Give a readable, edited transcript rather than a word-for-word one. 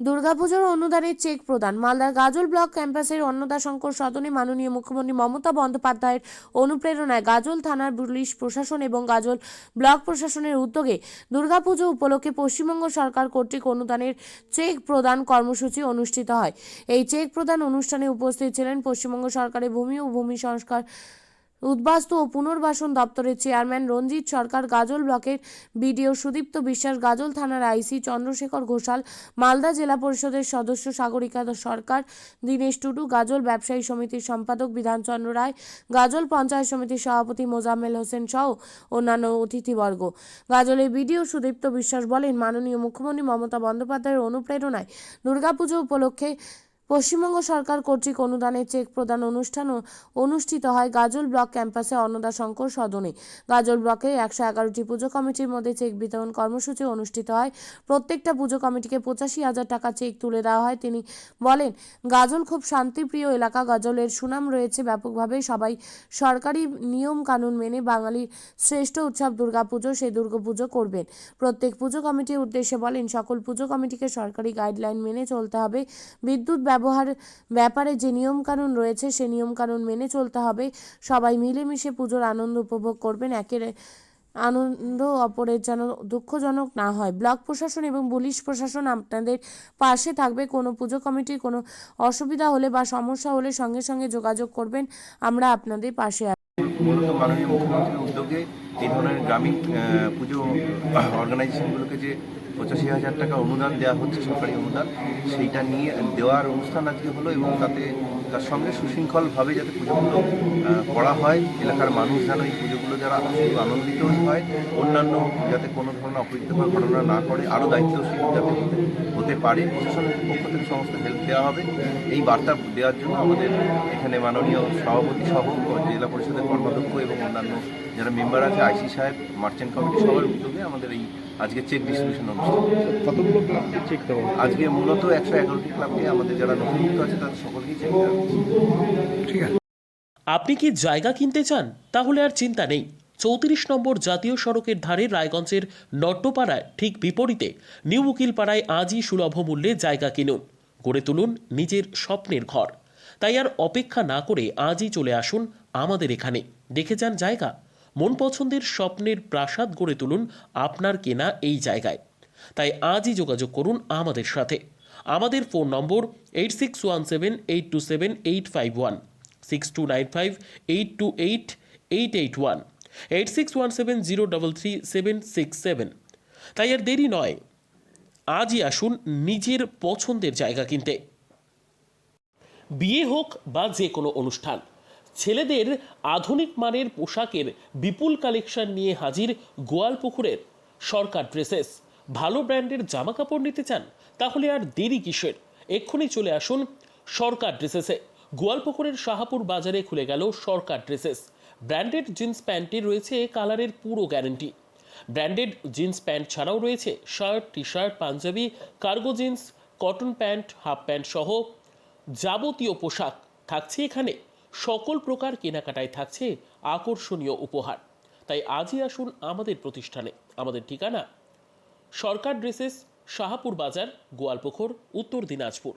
দুর্গাপুজোর অনুদানের চেক প্রদান। মালদার গাজল ব্লক ক্যাম্পাসের অন্নদাশঙ্কর সদনে মাননীয় মুখ্যমন্ত্রী মমতা বন্দ্যোপাধ্যায়ের অনুপ্রেরণায় গাজল থানার পুলিশ প্রশাসন এবং গাজল ব্লক প্রশাসনের উদ্যোগে দুর্গাপুজো উপলক্ষে পশ্চিমবঙ্গ সরকার কর্তৃক অনুদানের চেক প্রদান কর্মসূচি অনুষ্ঠিত হয়। এই চেক প্রদান অনুষ্ঠানে উপস্থিত ছিলেন পশ্চিমবঙ্গ সরকারের ভূমি ও ভূমি সংস্কার উদ্বাস্তু ও পুনর্বাসন দপ্তরের চেয়ারম্যান রঞ্জিত সরকার, গাজল ব্লকের বিডিও সুদীপ্ত বিশ্বাস, গাজল থানার আইসি চন্দ্রশেখর ঘোষাল, মালদা জেলা পরিষদের সদস্য সাগরিকা সরকার, দীনেশ টুডু, গাজল ব্যবসায়ী সমিতির সম্পাদক বিধানচন্দ্র রায়, গাজল পঞ্চায়েত সমিতির সভাপতি মোজাম্মেল হোসেন সহ অন্যান্য অতিথিবর্গ। গাজলের বিডিও সুদীপ্ত বিশ্বাস বলেন, মাননীয় মুখ্যমন্ত্রী মমতা বন্দ্যোপাধ্যায়ের অনুপ্রেরণায় দুর্গাপুজো উপলক্ষে পশ্চিমবঙ্গ সরকার কর্তৃক অনুদানের চেক প্রদান অনুষ্ঠান অনুষ্ঠিত হয় গাজল ব্লক ক্যাম্পাসে অন্নদাশঙ্কর সদনে। গাজল ব্লকে 111টি পুজো কমিটির মধ্যে চেক বিতরণ কর্মসূচি অনুষ্ঠিত হয়। প্রত্যেকটা পুজো কমিটিকে 85,000 টাকা চেক তুলে দেওয়া হয়। তিনি বলেন, গাজল খুব শান্তিপ্রিয় এলাকা। গাজলের সুনাম রয়েছে ব্যাপকভাবে। সবাই সরকারি নিয়ম কানুন মেনে বাঙালির শ্রেষ্ঠ উৎসব দুর্গাপুজো, সেই দুর্গাপুজো করবেন। প্রত্যেক পুজো কমিটির উদ্দেশ্যে বলেন, সকল পুজো কমিটিকে সরকারি গাইডলাইন মেনে চলতে হবে। বিদ্যুৎ ব্যবহার ব্যাপারে যে নিয়মকানুন রয়েছে সে নিয়মকানুন মেনে চলতে হবে। সবাই মিলেমিশে পুজোর আনন্দ উপভোগ করবেন। একের আনন্দ অপরের যেন দুঃখজনক না হয়। ব্লক প্রশাসন এবং পুলিশ প্রশাসন আপনাদের পাশে থাকবে। কোনো পুজো কমিটির কোনো অসুবিধা হলে বা সমস্যা হলে সঙ্গে সঙ্গে যোগাযোগ করবেন। আমরা আপনাদের পাশে আছি। মূলত মাননীয় মুখ্যমন্ত্রীর উদ্যোগে এই ধরনের গ্রামীণ পুজো অর্গানাইজেশনগুলোকে যে 85,000 টাকা অনুদান দেওয়া হচ্ছে, সরকারি অনুদান, সেইটা নিয়ে দেওয়ার অনুষ্ঠান আজকে হলো এবং তার সঙ্গে সুশৃঙ্খলভাবে যাতে পুজোগুলো করা হয়, এলাকার মানুষ যেন এই পুজোগুলো যারা শুধু আনন্দিত হয়, অন্যান্য যাতে কোনো ধরনের অপ্রীতিকর ঘটনা না করে, আরও দায়িত্বশীল যাতে হতে পারে, প্রশাসনের পক্ষ থেকে সমস্ত হেল্প দেওয়া হবে। এই বার্তা দেওয়ার জন্য আমাদের এখানে মাননীয় সভাপতি সহ জেলা পরিষদের কর্মাধ্যক্ষ এবং অন্যান্য যারা মেম্বার আছে, আইসি সাহেব, মার্চেন্ট কমিটি, সবার উদ্যোগে আমাদের এই আজকে চেক ডিস্ট্রিবিউশন অনুষ্ঠান। কতগুলো ক্লাবকে চেক দেওয়া হবে? আজকে মূলত 111টি ক্লাবকে, আমাদের যারা নথিভুক্ত আছে তাদের সকলকেই চেক দেওয়া হচ্ছে। ঠিক আছে। আপনি কি জায়গা কিনতে চান? তাহলে আর চিন্তা নেই। 34 নম্বর জাতীয় সড়কের ধারে রায়গঞ্জের নট্টপাড়ায় ঠিক বিপরীতে নিউ উকিলপাড়ায় আজই সুলভ মূল্যে জায়গা কিনুন, গড়ে তুলুন নিজের স্বপ্নের ঘর। তাই আর অপেক্ষা না করে আজই চলে আসুন আমাদের এখানে, দেখে যান জায়গা। মন পছন্দের স্বপ্নের প্রাসাদ গড়ে তুলুন আপনার কেনা এই জায়গায়। তাই আজই যোগাযোগ করুন আমাদের সাথে। আমাদের ফোন নম্বর 8617827851, 6295828881, 8617033767। তাই আর দেরি নয়, আজই আসুন নিজের পছন্দের জায়গা কিনতে। বিয়ে হোক বা যে কোনো অনুষ্ঠান, ছেলেদের আধুনিক মানের পোশাকের বিপুল কালেকশন নিয়ে হাজির গোয়ালপুকুরের সরকার ড্রেসেস। ভালো ব্র্যান্ডের জামা কাপড় নিতে চান? তাহলে আর দেরি কিসের? এক্ষুনি চলে আসুন সরকার ড্রেসেসে। গোয়ালপুকুরের শাহাপুর বাজারে খুলে গেল সরকার ড্রেসেস। ব্র্যান্ডেড জিন্স প্যান্টে রয়েছে কালারের পুরো গ্যারেন্টি। ব্র্যান্ডেড জিন্স প্যান্ট ছাড়াও রয়েছে shirt, T shirt, Punjabi, cargo jeans, cotton pant, half pant সহ যাবতীয় পোশাক থাকছে এখানে। সকল প্রকার কেনাকাটায় থাকছে আকর্ষণীয় উপহার। তাই আজই আসুন আমাদের প্রতিষ্ঠানে। আমাদের ঠিকানা সরকার ড্রেসেস, শাহাপুর বাজার, গোয়ালপুকুর, উত্তর দিনাজপুর।